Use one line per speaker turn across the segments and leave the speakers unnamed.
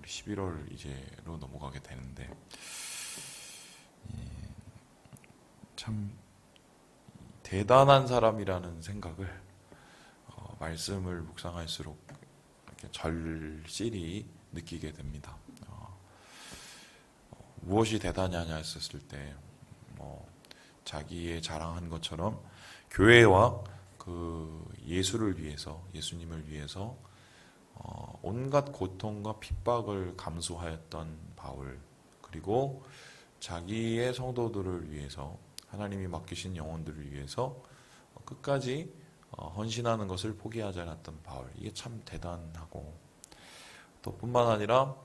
11월 이제로 넘어가게 되는데 참 대단한 사람이라는 생각을 말씀을 묵상할수록 이렇게 절실히 느끼게 됩니다. 무엇이 대단하냐 했었을 때 자기의 자랑한 것처럼 교회와 그 예수를 위해서, 예수님을 위해서 온갖 고통과 핍박을 감수하였던 바울, 그리고 자기의 성도들을 위해서, 하나님이 맡기신 영혼들을 위해서 끝까지 헌신하는 것을 포기하지 않았던 바울, 이게 참 대단하고, 또 뿐만 아니라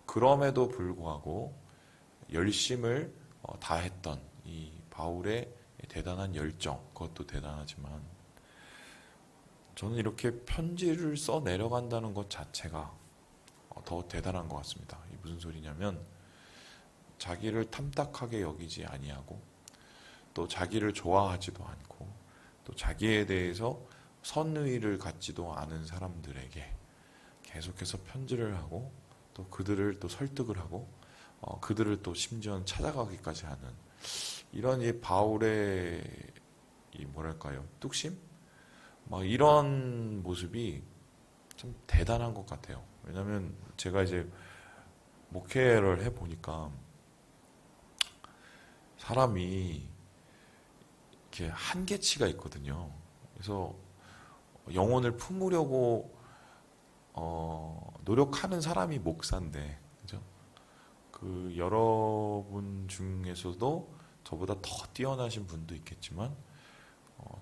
그럼에도 불구하고 열심을 다했던 이 바울의 대단한 열정, 그것도 대단하지만 저는 이렇게 편지를 써 내려간다는 것 자체가 더 대단한 것 같습니다. 이게 무슨 소리냐면 자기를 탐탁하게 여기지 아니하고, 또 자기를 좋아하지도 않고, 또 자기에 대해서 선의를 갖지도 않은 사람들에게 계속해서 편지를 하고, 또 그들을 또 설득을 하고, 그들을 또 심지어는 찾아가기까지 하는 이런 이 바울의 이 뭐랄까요, 뚝심? 막 이런 모습이 참 대단한 것 같아요. 왜냐하면 제가 이제 목회를 해보니까 사람이 이렇게 한계치가 있거든요. 그래서 영혼을 품으려고 노력하는 사람이 목사인데, 그죠? 그 여러분 중에서도 저보다 더 뛰어나신 분도 있겠지만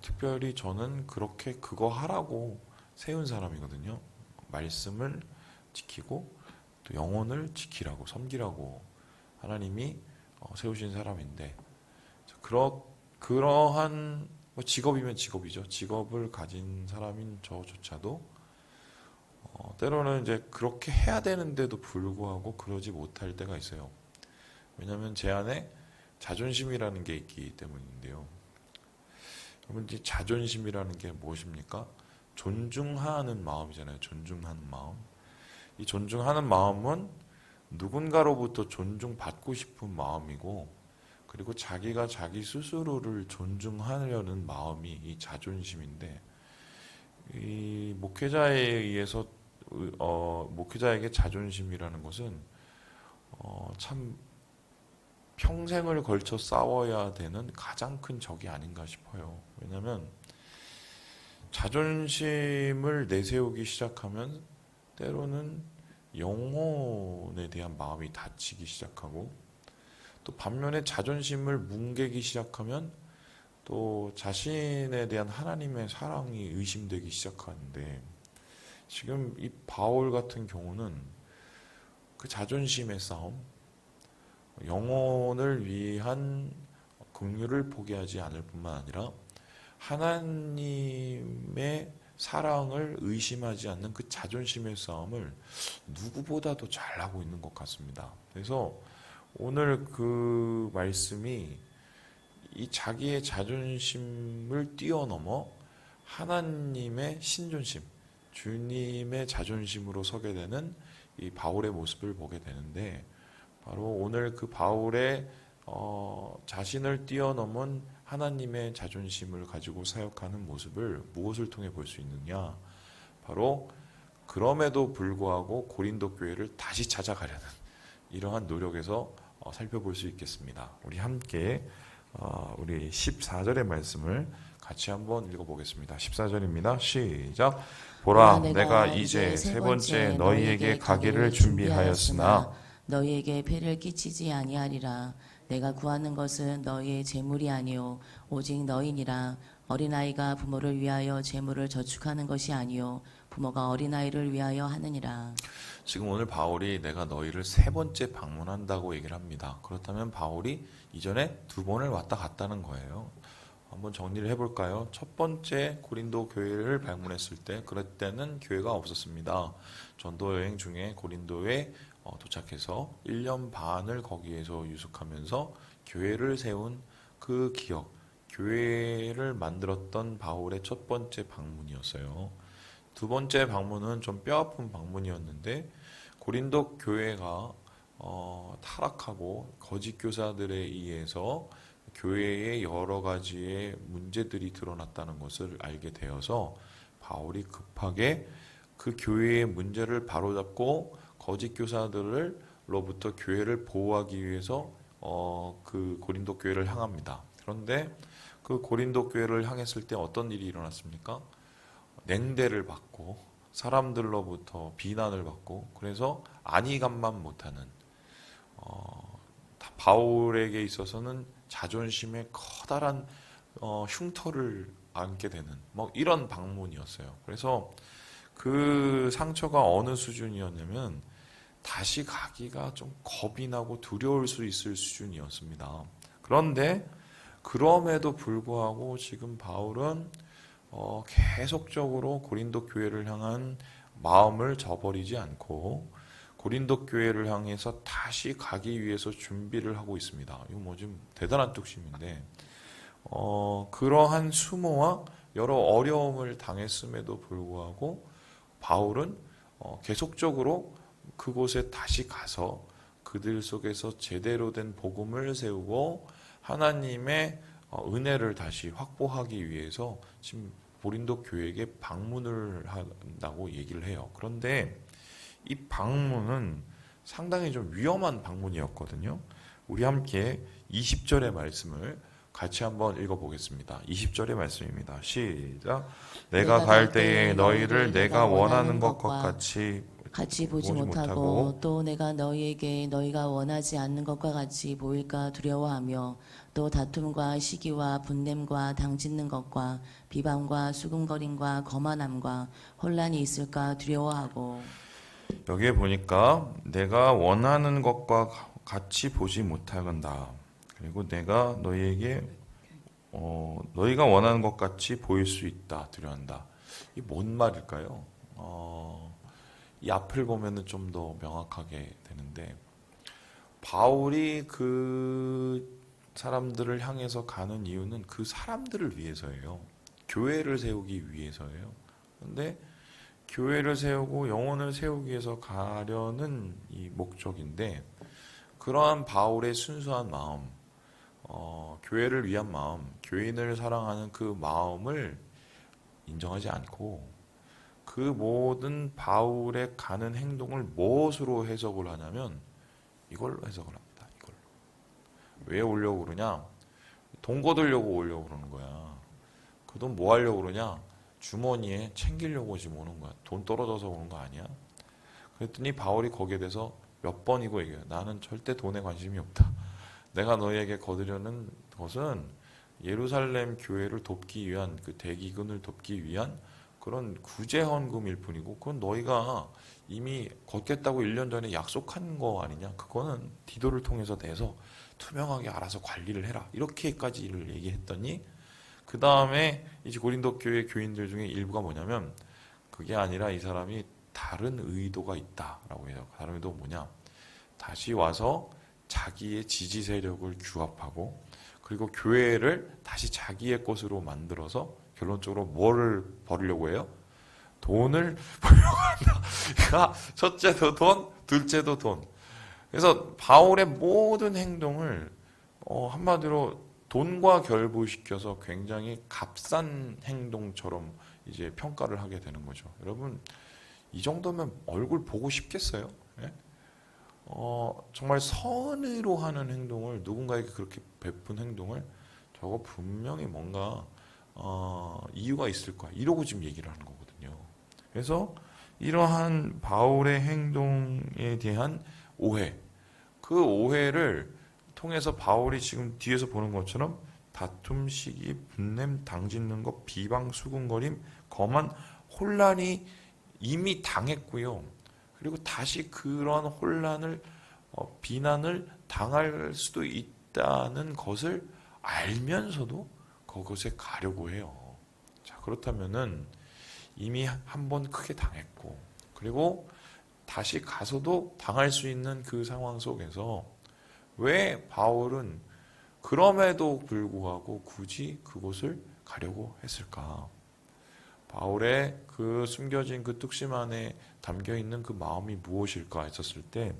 특별히 저는 그렇게 그거 하라고 세운 사람이거든요. 말씀을 지키고 또 영혼을 지키라고, 섬기라고 하나님이 세우신 사람인데, 그러한 직업이면 직업이죠. 직업을 가진 사람인 저조차도 때로는 이제 그렇게 해야 되는데도 불구하고 그러지 못할 때가 있어요. 왜냐하면 제 안에 자존심이라는 게 있기 때문인데요. 여러분, 이 자존심이라는 게 무엇입니까? 존중하는 마음이잖아요. 존중하는 마음. 이 존중하는 마음은 누군가로부터 존중받고 싶은 마음이고, 그리고 자기가 자기 스스로를 존중하려는 마음이 이 자존심인데, 이 목회자에 의해서 목회자에게 자존심이라는 것은 참 평생을 걸쳐 싸워야 되는 가장 큰 적이 아닌가 싶어요. 왜냐하면 자존심을 내세우기 시작하면 때로는 영혼에 대한 마음이 다치기 시작하고, 또 반면에 자존심을 뭉개기 시작하면 또 자신에 대한 하나님의 사랑이 의심되기 시작하는데, 지금 이 바울 같은 경우는 그 자존심의 싸움, 영혼을 위한 긍휼을 포기하지 않을 뿐만 아니라 하나님의 사랑을 의심하지 않는 그 자존심의 싸움을 누구보다도 잘하고 있는 것 같습니다. 그래서 오늘 그 말씀이 이 자기의 자존심을 뛰어넘어 하나님의 신존심, 주님의 자존심으로 서게 되는 이 바울의 모습을 보게 되는데, 바로 오늘 그 바울의 자신을 뛰어넘은 하나님의 자존심을 가지고 사역하는 모습을 무엇을 통해 볼 수 있느냐? 바로 그럼에도 불구하고 고린도 교회를 다시 찾아가려는 이러한 노력에서 살펴볼 수 있겠습니다. 우리 함께 우리 14절의 말씀을 같이 한번 읽어보겠습니다. 14절입니다. 시작. 보라, 내가 이제 세 번째 너희에게 가기를 준비하였으나
너희에게 폐를 끼치지 아니하리라. 내가 구하는 것은 너희의 재물이 아니요 오직 너희니라. 어린아이가 부모를 위하여 재물을 저축하는 것이 아니요 부모가 어린아이를 위하여 하느니라.
지금 오늘 바울이 내가 너희를 세 번째 방문한다고 얘기를 합니다. 그렇다면 바울이 이전에 두 번을 왔다 갔다는 거예요. 한번 정리를 해볼까요? 첫 번째 고린도 교회를 방문했을 때, 그럴 때는 교회가 없었습니다. 전도 여행 중에 고린도에 도착해서 1년 반을 거기에서 유숙하면서 교회를 세운 그 기억, 교회를 만들었던 바울의 첫 번째 방문이었어요. 두 번째 방문은 좀 뼈아픈 방문이었는데 고린도 교회가 타락하고 거짓 교사들에 의해서 교회에 여러 가지의 문제들이 드러났다는 것을 알게 되어서 바울이 급하게 그 교회의 문제를 바로잡고 거짓 교사들로부터 교회를 보호하기 위해서 그 고린도 교회를 향합니다. 그런데 그 고린도 교회를 향했을 때 어떤 일이 일어났습니까? 냉대를 받고 사람들로부터 비난을 받고 그래서 안위감만 못하는 바울에게 있어서는 자존심에 커다란 흉터를 안게 되는 뭐 이런 방문이었어요. 그래서 그 상처가 어느 수준이었냐면 다시 가기가 좀 겁이 나고 두려울 수 있을 수준이었습니다. 그런데 그럼에도 불구하고 지금 바울은 계속적으로 고린도 교회를 향한 마음을 저버리지 않고 고린도 교회를 향해서 다시 가기 위해서 준비를 하고 있습니다. 이거 뭐 좀 대단한 뚝심인데 그러한 수모와 여러 어려움을 당했음에도 불구하고 바울은 계속적으로 그곳에 다시 가서 그들 속에서 제대로 된 복음을 세우고 하나님의 은혜를 다시 확보하기 위해서 지금 고린도 교회에게 방문을 한다고 얘기를 해요. 그런데 이 방문은 상당히 좀 위험한 방문이었거든요. 우리 함께 20절의 말씀을 같이 한번 읽어보겠습니다. 20절의 말씀입니다. 시작. 내가 갈 때에 너희를 내가 원하는 것과 같이
보지 못하고 또 내가 너희에게 너희가 원하지 않는 것과 같이 보일까 두려워하며 또 다툼과 시기와 분냄과 당짓는 것과 비방과 수군거림과 거만함과 혼란이 있을까 두려워하고
여기에 보니까 내가 원하는 것과 같이 보지 못하간다. 그리고 내가 너희에게 너희가 원하는 것 같이 보일 수 있다. 두려워한다. 이 뭔 말일까요? 이 앞을 보면은 좀 더 명확하게 되는데 바울이 그 사람들을 향해서 가는 이유는 그 사람들을 위해서예요. 교회를 세우기 위해서예요. 그런데 교회를 세우고 영혼을 세우기 위해서 가려는 이 목적인데 그러한 바울의 순수한 마음, 교회를 위한 마음, 교인을 사랑하는 그 마음을 인정하지 않고 그 모든 바울의 가는 행동을 무엇으로 해석을 하냐면 이걸로 해석을 합니다. 이걸로. 왜 오려고 그러냐? 돈 거두려고 오려고 그러는 거야. 그 돈 뭐 하려고 그러냐? 주머니에 챙기려고 지금 오는 거야. 돈 떨어져서 오는 거 아니야? 그랬더니 바울이 거기에 대해서 몇 번이고 얘기해요. 나는 절대 돈에 관심이 없다. 내가 너희에게 거두려는 것은 예루살렘 교회를 돕기 위한 그 대기근을 돕기 위한 그런 구제헌금일 뿐이고 그건 너희가 이미 걷겠다고 1년 전에 약속한 거 아니냐. 그거는 디도를 통해서 내서 투명하게 알아서 관리를 해라. 이렇게까지를 얘기했더니 그 다음에 이제 고린도 교회 교인들 중에 일부가 뭐냐면 그게 아니라 이 사람이 다른 의도가 있다라고 해요. 다른 의도가 뭐냐? 다시 와서 자기의 지지 세력을 규합하고 그리고 교회를 다시 자기의 것으로 만들어서 결론적으로 뭐를 벌이려고 해요? 돈을 벌려고 한다. 그러니까 첫째도 돈, 둘째도 돈. 그래서 바울의 모든 행동을 한마디로 돈과 결부시켜서 굉장히 값싼 행동처럼 이제 평가를 하게 되는 거죠. 여러분 이 정도면 얼굴 보고 싶겠어요? 예? 정말 선의로 하는 행동을 누군가에게 그렇게 베푼 행동을 저거 분명히 뭔가 이유가 있을 거야. 이러고 지금 얘기를 하는 거거든요. 그래서 이러한 바울의 행동에 대한 오해, 그 오해를 통해서 바울이 지금 뒤에서 보는 것처럼 다툼, 시기, 분냄, 당짓는 것, 비방, 수군거림, 거만, 혼란이 이미 당했고요. 그리고 다시 그런 혼란을 비난을 당할 수도 있다는 것을 알면서도 그것에 가려고 해요. 자, 그렇다면은 이미 한 번 크게 당했고 그리고 다시 가서도 당할 수 있는 그 상황 속에서 왜 바울은 그럼에도 불구하고 굳이 그곳을 가려고 했을까? 바울의 그 숨겨진 그 뚝심 안에 담겨 있는 그 마음이 무엇일까 했었을 때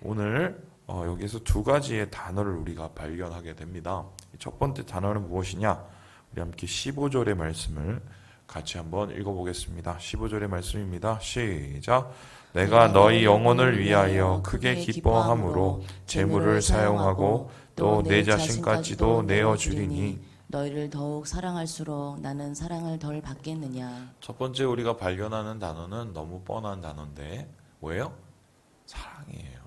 오늘 여기서 두 가지의 단어를 우리가 발견하게 됩니다. 첫 번째 단어는 무엇이냐? 우리 함께 15절의 말씀을 같이 한번 읽어보겠습니다. 15절의 말씀입니다. 시작. 내가 너희 영혼을 위하여 크게 기뻐함으로 재물을 사용하고 또 내 자신까지도 내어주리니
너희를 더욱 사랑할수록 나는 사랑을 덜 받겠느냐.
첫 번째 우리가 발견하는 단어는 너무 뻔한 단어인데 뭐예요? 사랑이에요.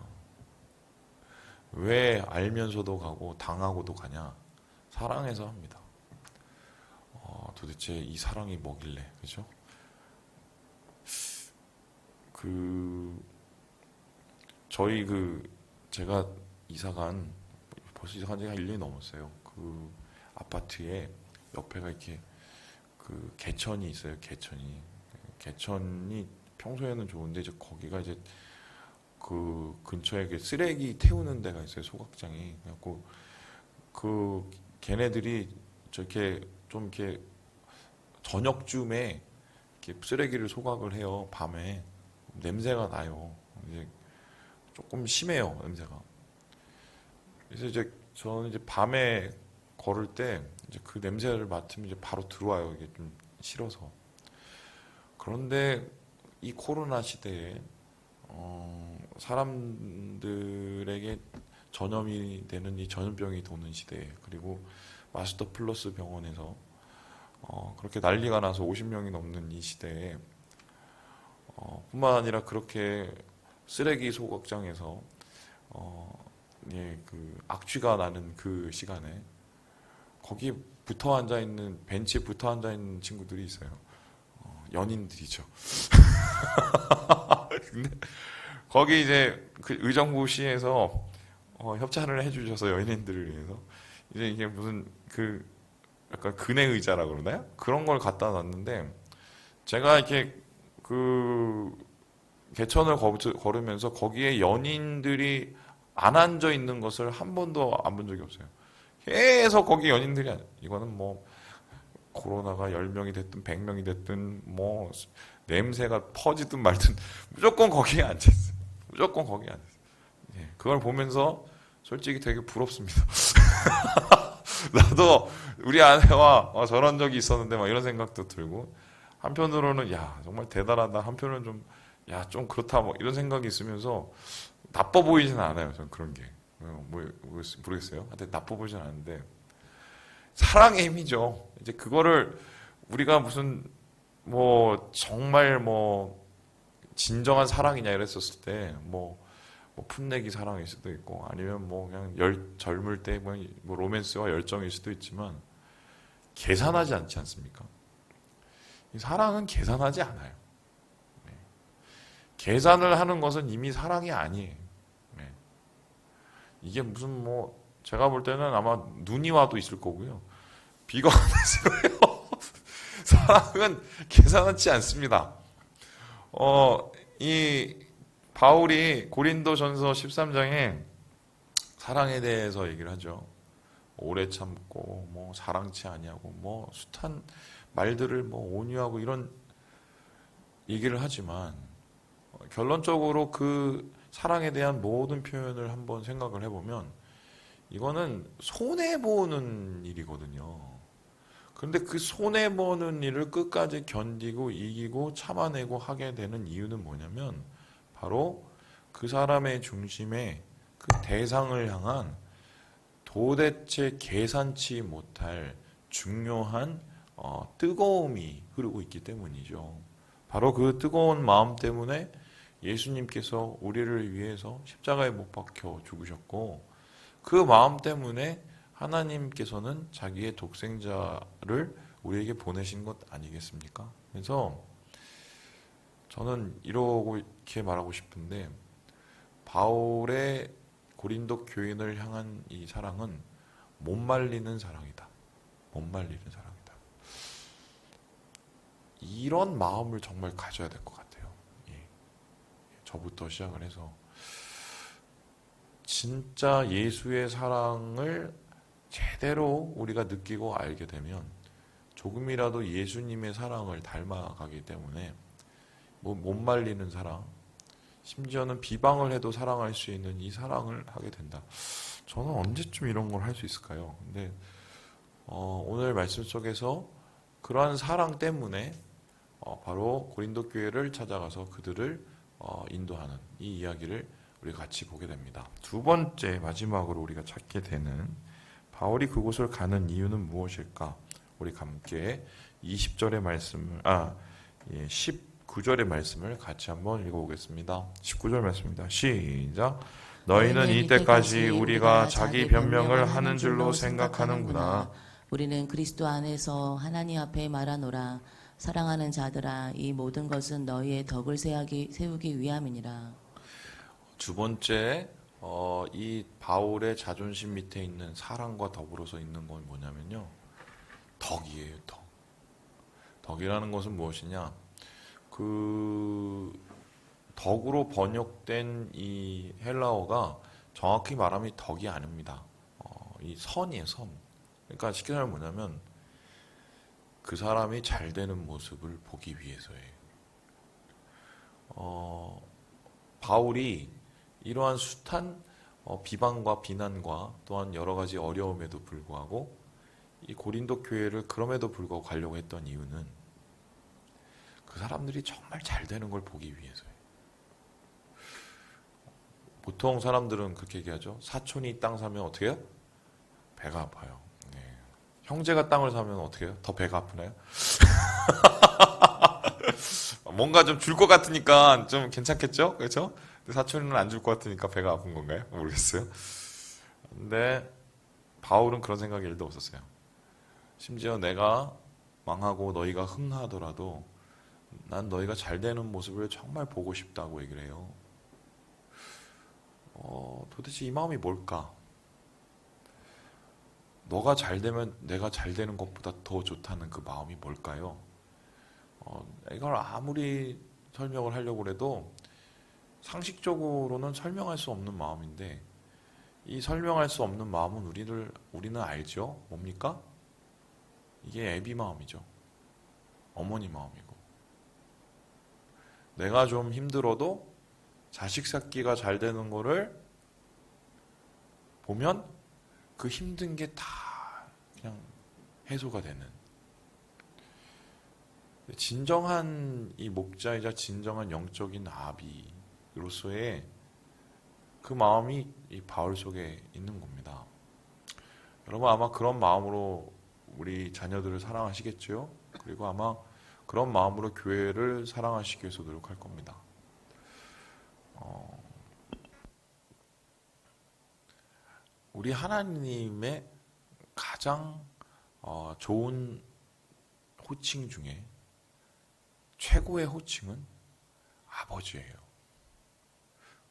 왜 알면서도 가고 당하고도 가냐? 사랑해서 합니다. 도대체 이 사랑이 뭐길래, 그죠? 저희 제가 벌써 이사간 지가 1년이 넘었어요. 그 아파트에 옆에가 이렇게 개천이 있어요. 개천이 평소에는 좋은데 이제 거기가 이제 그 근처에 쓰레기 태우는 데가 있어요. 소각장이. 그래갖고 걔네들이 저렇게 좀 이렇게 저녁쯤에 이렇게 쓰레기를 소각을 해요. 밤에 냄새가 나요. 이제 조금 심해요, 냄새가. 그래서 이제 저는 이제 밤에 걸을 때 이제 그 냄새를 맡으면 이제 바로 들어와요. 이게 좀 싫어서. 그런데 이 코로나 시대에 사람들에게 전염이 되는 이 전염병이 도는 시대에, 그리고 마스터 플러스 병원에서 그렇게 난리가 나서 50명이 넘는 이 시대에 뿐만 아니라 그렇게 쓰레기 소각장에서 악취가 나는 그 시간에 거기 붙어 앉아 있는 벤치에 붙어 앉아 있는 친구들이 있어요. 연인들이죠. 근데 거기 이제 그 의정부시에서 협찬을 해주셔서 연인들을 위해서 이제 이게 무슨 약간 그네 의자라 그러나요? 그런 걸 갖다 놨는데 제가 이렇게 개천을 걸으면서 거기에 연인들이 안 앉아 있는 것을 한 번도 안 본 적이 없어요. 계속 거기 연인들이 이거는 뭐 코로나가 10명이 됐든 100명이 됐든 뭐 냄새가 퍼지든 말든 무조건 거기에 앉아있어요. 무조건 거기에 앉아있어요. 예, 그걸 보면서 솔직히 되게 부럽습니다. 나도 우리 아내와 저런 적이 있었는데 막 이런 생각도 들고, 한편으로는 야 정말 대단하다, 한편으로는 좀 야 좀 그렇다 뭐 이런 생각이 있으면서 나빠 보이지는 않아요. 전 그런 게 모르겠어요. 하여튼 나빠 보이진 않는데 사랑의 힘이죠. 이제 그거를 우리가 무슨 뭐 정말 뭐 진정한 사랑이냐 이랬었을 때 뭐 풋내기 사랑일 수도 있고, 아니면 뭐 그냥 젊을 때 뭐 로맨스와 열정일 수도 있지만 계산하지 않지 않습니까? 이 사랑은 계산하지 않아요. 네. 계산을 하는 것은 이미 사랑이 아니에요. 네. 이게 무슨 뭐 제가 볼 때는 아마 눈이 와도 있을 거고요. 비가 와도 있을 거예요. 사랑은 계산하지 않습니다. 이 바울이 고린도전서 13장에 사랑에 대해서 얘기를 하죠. 오래 참고 뭐 사랑치 아니하고 뭐 숱한 말들을 뭐 온유하고 이런 얘기를 하지만 결론적으로 그 사랑에 대한 모든 표현을 한번 생각을 해보면 이거는 손해보는 일이거든요. 그런데 그 손해보는 일을 끝까지 견디고 이기고 참아내고 하게 되는 이유는 뭐냐면 바로 그 사람의 중심에 그 대상을 향한 도대체 계산치 못할 중요한 뜨거움이 흐르고 있기 때문이죠. 바로 그 뜨거운 마음 때문에 예수님께서 우리를 위해서 십자가에 못 박혀 죽으셨고, 그 마음 때문에 하나님께서는 자기의 독생자를 우리에게 보내신 것 아니겠습니까? 그래서 저는 이렇게 말하고 싶은데, 바울의 고린도 교인을 향한 이 사랑은 못 말리는 사랑이다. 못 말리는 사랑이다. 이런 마음을 정말 가져야 될 것 같아요. 예. 저부터 시작을 해서 진짜 예수의 사랑을 제대로 우리가 느끼고 알게 되면 조금이라도 예수님의 사랑을 닮아가기 때문에 못 말리는 사랑, 심지어는 비방을 해도 사랑할 수 있는 이 사랑을 하게 된다. 저는 언제쯤 이런 걸 할 수 있을까요? 근데 오늘 말씀 속에서 그러한 사랑 때문에 바로 고린도 교회를 찾아가서 그들을 인도하는 이 이야기를 우리가 같이 보게 됩니다. 두 번째 마지막으로 우리가 찾게 되는 바울이 그곳을 가는 이유는 무엇일까? 우리 함께 20절의 말씀을 19절의 말씀을 같이 한번 읽어보겠습니다. 19절 말씀입니다. 시작. 너희는 이때까지 우리가 자기 변명을 하는 줄로 생각하는구나.
우리는 그리스도 안에서 하나님 앞에 말하노라. 사랑하는 자들아, 이 모든 것은 너희의 덕을 세우기 위함이니라.
두 번째, 이 바울의 자존심 밑에 있는 사랑과 더불어서 있는 건 뭐냐면요, 덕이에요. 덕이라는 것은 무엇이냐? 그 덕으로 번역된 이 헬라어가 정확히 말하면 덕이 아닙니다. 이 선이에요, 선. 그러니까 쉽게 말하면 뭐냐면 그 사람이 잘 되는 모습을 보기 위해서예요. 바울이 이러한 숱한 비방과 비난과 또한 여러 가지 어려움에도 불구하고 이 고린도 교회를 그럼에도 불구하고 가려고 했던 이유는 그 사람들이 정말 잘 되는 걸 보기 위해서예요. 보통 사람들은 그렇게 얘기하죠. 사촌이 땅 사면 어떻게 해요? 배가 아파요. 네. 형제가 땅을 사면 어떻게 해요? 더 배가 아프나요? 뭔가 좀 줄 것 같으니까 좀 괜찮겠죠? 그렇죠? 근데 사촌이는 안 줄 것 같으니까 배가 아픈 건가요? 모르겠어요. 근데 바울은 그런 생각이 1도 없었어요. 심지어 내가 망하고 너희가 흥하더라도 난 너희가 잘 되는 모습을 정말 보고 싶다고 얘기를 해요. 도대체 이 마음이 뭘까? 너가 잘 되면 내가 잘 되는 것보다 더 좋다는 그 마음이 뭘까요? 이걸 아무리 설명을 하려고 해도 상식적으로는 설명할 수 없는 마음인데, 이 설명할 수 없는 마음은 우리는 알죠? 뭡니까? 이게 애비 마음이죠. 어머니 마음이고. 내가 좀 힘들어도 자식 새끼가 잘 되는 거를 보면 그 힘든 게 다 그냥 해소가 되는. 진정한 이 목자이자 진정한 영적인 아비로서의 그 마음이 이 바울 속에 있는 겁니다. 여러분 아마 그런 마음으로 우리 자녀들을 사랑하시겠죠? 그리고 아마 그런 마음으로 교회를 사랑하시기 위해서 노력할 겁니다. 우리 하나님의 가장 좋은 호칭 중에 최고의 호칭은 아버지예요.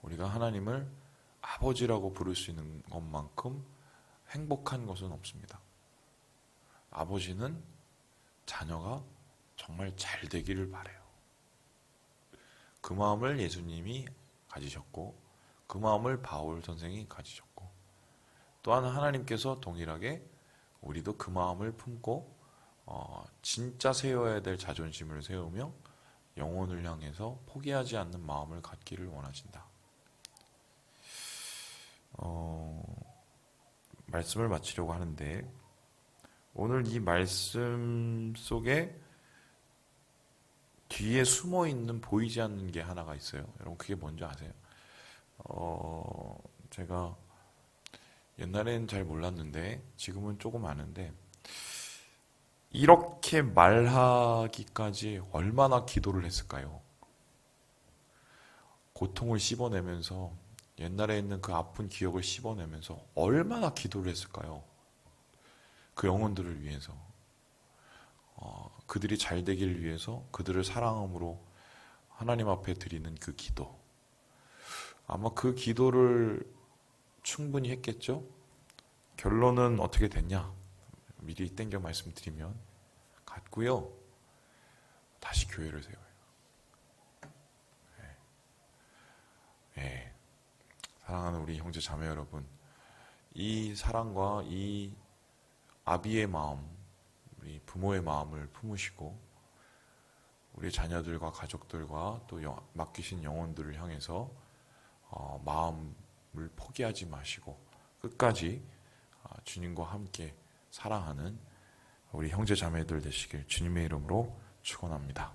우리가 하나님을 아버지라고 부를 수 있는 것만큼 행복한 것은 없습니다. 아버지는 자녀가 정말 잘 되기를 바라요. 그 마음을 예수님이 가지셨고 그 마음을 바울 선생이 가지셨고 또한 하나님께서 동일하게 우리도 그 마음을 품고 진짜 세워야 될 자존심을 세우며 영혼을 향해서 포기하지 않는 마음을 갖기를 원하신다. 말씀을 마치려고 하는데 오늘 이 말씀 속에 뒤에 숨어 있는 보이지 않는 게 하나가 있어요. 여러분 그게 뭔지 아세요? 제가 옛날에는 잘 몰랐는데 지금은 조금 아는데 이렇게 말하기까지 얼마나 기도를 했을까요? 고통을 씹어내면서 옛날에 있는 그 아픈 기억을 씹어내면서 얼마나 기도를 했을까요? 그 영혼들을 위해서 그들이 잘 되기를 위해서 그들을 사랑함으로 하나님 앞에 드리는 그 기도 아마 그 기도를 충분히 했겠죠? 결론은 어떻게 됐냐? 미리 땡겨 말씀드리면 같고요. 다시 교회를 세워요. 네. 사랑하는 우리 형제 자매 여러분, 이 사랑과 이 아비의 마음에 우리 부모의 마음을 품으시고 우리 자녀들과 가족들과 또 맡기신 영혼들을 향해서 마음을 포기하지 마시고 끝까지 주님과 함께 사랑하는 우리 형제 자매들 되시길 주님의 이름으로 축원합니다.